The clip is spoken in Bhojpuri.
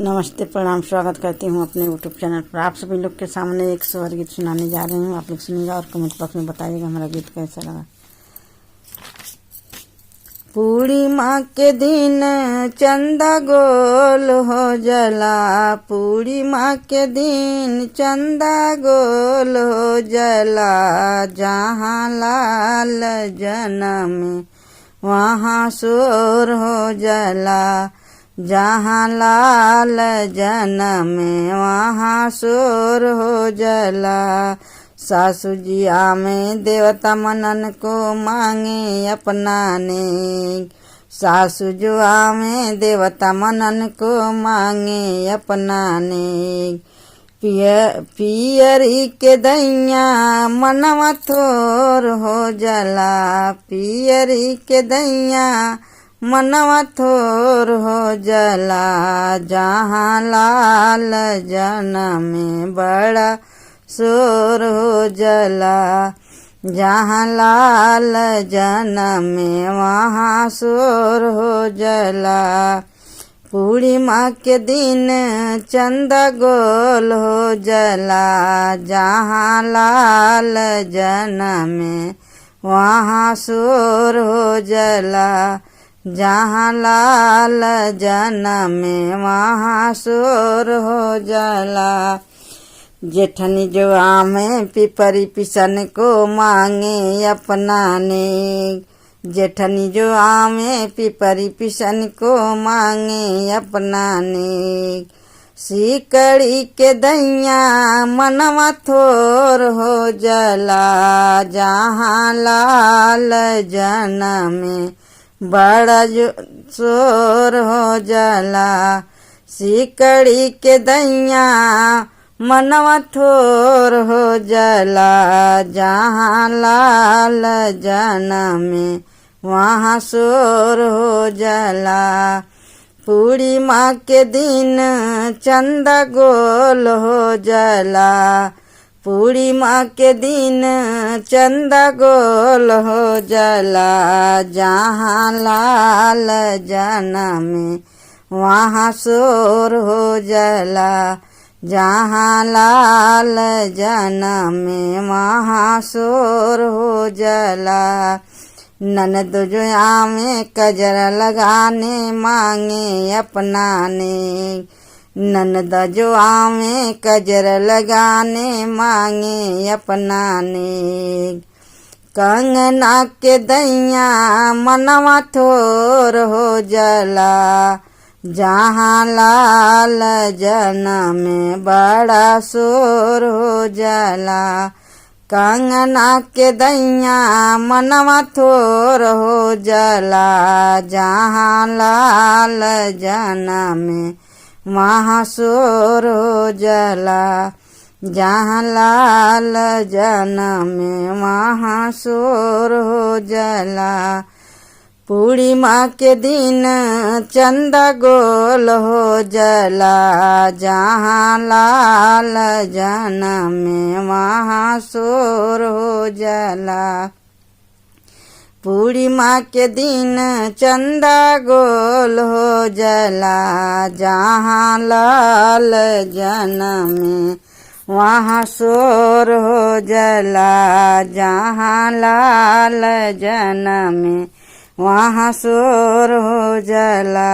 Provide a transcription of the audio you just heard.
नमस्ते, प्रणाम, स्वागत करती हूँ अपने यूट्यूब चैनल पर। आप सभी लोग के सामने एक स्वर गीत सुनाने जा रही हूँ। आप लोग सुनिएगा और कमेंट बॉक्स में बताइएगा हमारा गीत कैसा लगा। पूर्णिमा के दिन चंदा गोल हो जला, पूर्णिमा के दिन चंदा गोल हो जला। जहाँ लाल जन्म वहाँ शोर हो जला, जहाँ लाल जन्म वहाँ शोर हो जला। सासू जी में देवता मनन को मांगे अपनाने, सासू जो में देवता मनन को मांगे अपनाने। पियरी के दैया मनवा थोर हो जला, पियरी के दैया मनवा थोर हो जला। जहाँ लाल जन्म बड़ा शोर हो जला, जहाँ लाल जन्म वहाँ शोर हो जला। पूर्णिमा के दिन चंदा गोल हो जला, जहाँ लाल जन्म वहाँ शोर हो जला। जहाँ लाल जन्म वहाँ शोर हो जला। जेठनी जो में पिपरी पिसन को मांगे अपनाने, जेठनी जो में पिपरी पिसन को मांगे अपनाने। सिकड़ी के दैया मनवा थोर हो जला, जहाँ लाल जन्म बड़ा शोर हो जला। सिकड़ी के दैया मनवा थोर हो जला, जहाँ लाल जन्म वहाँ शोर हो जला। पूर्णिमा के दिन चंदा गोल हो जला, पूर्णिमा के दिन चंदा गोल हो जला। जहाँ लाल जन्म वहाँ शोर हो जला, जहाँ लाल जन्म वहाँ शोर हो जला। ननद जो में कजरा लगाने मांगे अपनाने, ननद जो में कजरा लगाने मांगे अपनाने। कंगना के दैया मनवा थोर हो जला, जहाँ लाल जन्म बड़ा शोर हो जला। कंगना के दैया मनवा थोर हो जला, जहाँ लाल जन्म वहाँ शोर हो जला। जहाँ लाल जन्म वहाँ शोर हो जला। पूर्णिमा के दिन चंदा गोल हो जला, जहाँ लाल जन्म वहाँ शोर हो जला। पूर्णिमा के दिन चंदा गोल हो जला, जहाँ लाल जन्म वहाँ शोर हो जला। जहाँ लाल जन्म वहाँ शोर हो जला।